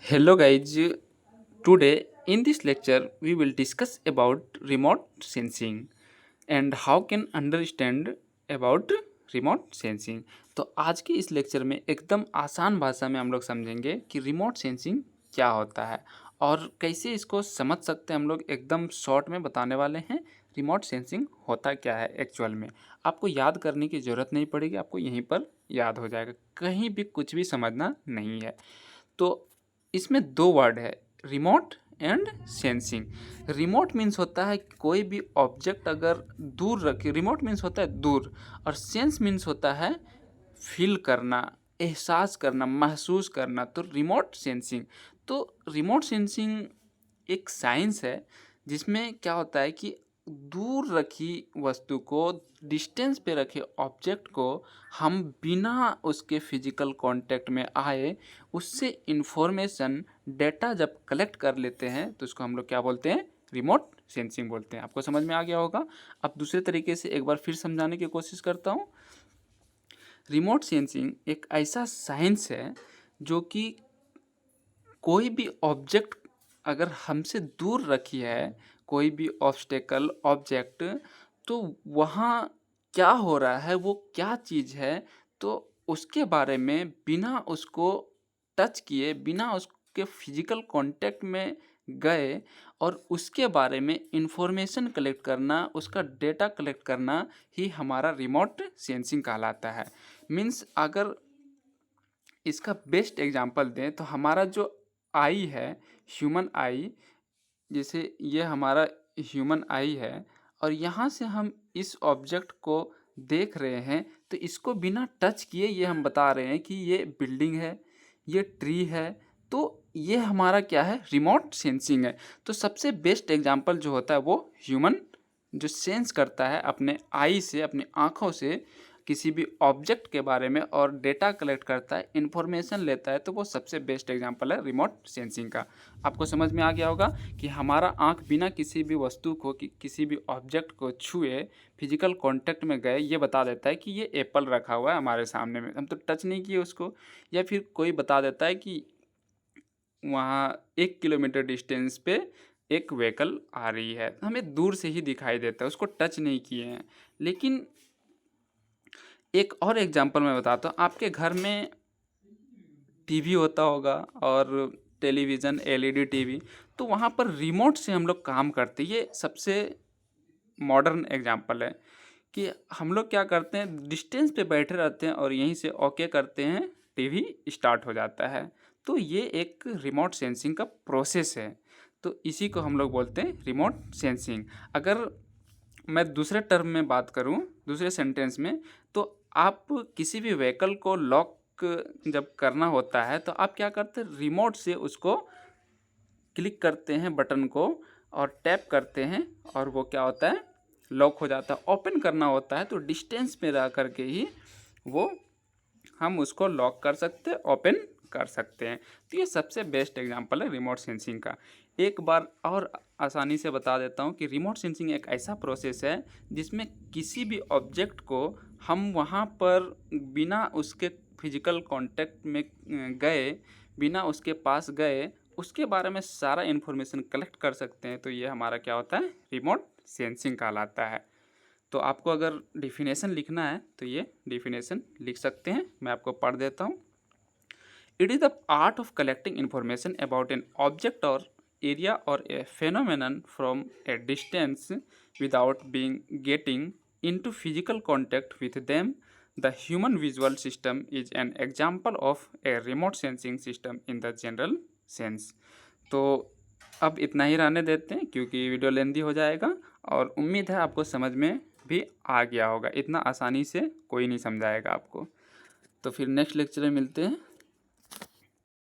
Hello guys, today in this lecture we will discuss about remote sensing and how can understand about remote sensing. तो आज के इस lecture में एकदम आसान भाषा में हम लोग समझेंगे कि रिमोट सेंसिंग क्या होता है और कैसे इसको समझ सकते हैं। हम लोग एकदम शॉर्ट में बताने वाले हैं रिमोट सेंसिंग होता क्या है एक्चुअल में। आपको याद करने की ज़रूरत नहीं पड़ेगी, आपको यहीं पर याद हो जाएगा, कहीं भी कुछ भी समझना नहीं है। तो इसमें दो वर्ड है, remote and sensing. Remote means होता है कोई भी ऑब्जेक्ट अगर दूर रखे, रिमोट मीन्स होता है दूर, और सेंस मीन्स होता है फील करना, एहसास करना, महसूस करना। तो रिमोट सेंसिंग, तो रिमोट सेंसिंग एक साइंस है जिसमें क्या होता है कि दूर रखी वस्तु को, डिस्टेंस पे रखे ऑब्जेक्ट को हम बिना उसके फिजिकल कांटेक्ट में आए उससे इंफॉर्मेशन, डेटा जब कलेक्ट कर लेते हैं तो उसको हम लोग क्या बोलते हैं, रिमोट सेंसिंग बोलते हैं। आपको समझ में आ गया होगा। अब दूसरे तरीके से एक बार फिर समझाने की कोशिश करता हूँ। रिमोट सेंसिंग एक ऐसा साइंस है जो कि कोई भी ऑब्जेक्ट अगर हमसे दूर रखी है, कोई भी ऑब्स्टेकल ऑब्जेक्ट, तो वहाँ क्या हो रहा है, वो क्या चीज़ है, तो उसके बारे में बिना उसको टच किए, बिना उसके फिजिकल कांटेक्ट में गए और उसके बारे में इंफॉर्मेशन कलेक्ट करना, उसका डेटा कलेक्ट करना ही हमारा रिमोट सेंसिंग कहलाता है। मीन्स अगर इसका बेस्ट एग्जांपल दें तो हमारा जो आई है, ह्यूमन आई, जैसे ये हमारा ह्यूमन आई है और यहाँ से हम इस ऑब्जेक्ट को देख रहे हैं, तो इसको बिना टच किए ये हम बता रहे हैं कि ये बिल्डिंग है, ये ट्री है। तो ये हमारा क्या है, रिमोट सेंसिंग है। तो सबसे बेस्ट एग्जांपल जो होता है वो ह्यूमन, जो सेंस करता है अपने आई से, अपने आँखों से किसी भी ऑब्जेक्ट के बारे में और डेटा कलेक्ट करता है, इन्फॉर्मेशन लेता है, तो वो सबसे बेस्ट एग्जांपल है रिमोट सेंसिंग का। आपको समझ में आ गया होगा कि हमारा आंख बिना किसी भी वस्तु को, किसी भी ऑब्जेक्ट को छुए, फिजिकल कांटेक्ट में गए, ये बता देता है कि ये एप्पल रखा हुआ है हमारे सामने में, हम तो टच नहीं किए उसको। या फिर कोई बता देता है कि वहाँ 1 किलोमीटर डिस्टेंस पे एक व्हीकल आ रही है, हमें दूर से ही दिखाई देता है, उसको टच नहीं किए हैं। लेकिन एक और एग्जांपल मैं बताता हूँ। आपके घर में टीवी होता होगा और टेलीविज़न, एलईडी टीवी, तो वहाँ पर रिमोट से हम लोग काम करते हैं। ये सबसे मॉडर्न एग्जांपल है कि हम लोग क्या करते हैं, डिस्टेंस पे बैठे रहते हैं और यहीं से ओके करते हैं, टीवी स्टार्ट हो जाता है। तो ये एक रिमोट सेंसिंग का प्रोसेस है। तो इसी को हम लोग बोलते हैं रिमोट सेंसिंग। अगर मैं दूसरे टर्म में बात करूं, दूसरे सेंटेंस में, तो आप किसी भी व्हीकल को लॉक जब करना होता है तो आप क्या करते हैं, रिमोट से उसको क्लिक करते हैं बटन को और टैप करते हैं और वो क्या होता है, लॉक हो जाता है। ओपन करना होता है तो डिस्टेंस में रह करके ही वो हम उसको लॉक कर सकते हैं, ओपन कर सकते हैं। तो ये सबसे बेस्ट एग्जांपल है रिमोट सेंसिंग का। एक बार और आसानी से बता देता हूँ कि रिमोट सेंसिंग एक ऐसा प्रोसेस है जिसमें किसी भी ऑब्जेक्ट को हम वहाँ पर बिना उसके फिजिकल कांटेक्ट में गए, बिना उसके पास गए, उसके बारे में सारा इन्फॉर्मेशन कलेक्ट कर सकते हैं। तो ये हमारा क्या होता है, रिमोट सेंसिंग कहलाता है। तो आपको अगर डिफिनेशन लिखना है तो ये डिफिनेशन लिख सकते हैं, मैं आपको पढ़ देता हूँ। It is the art of collecting information about an object और एरिया और ए phenomenon from A distance without being getting into physical contact with them. The human visual system is an example of a remote sensing system in the general sense. तो अब इतना ही रहने देते हैं क्योंकि video लेंदी हो जाएगा, और उम्मीद है आपको समझ में भी आ गया होगा। इतना आसानी से कोई नहीं समझाएगा आपको। तो फिर नेक्स्ट लेक्चर में मिलते हैं।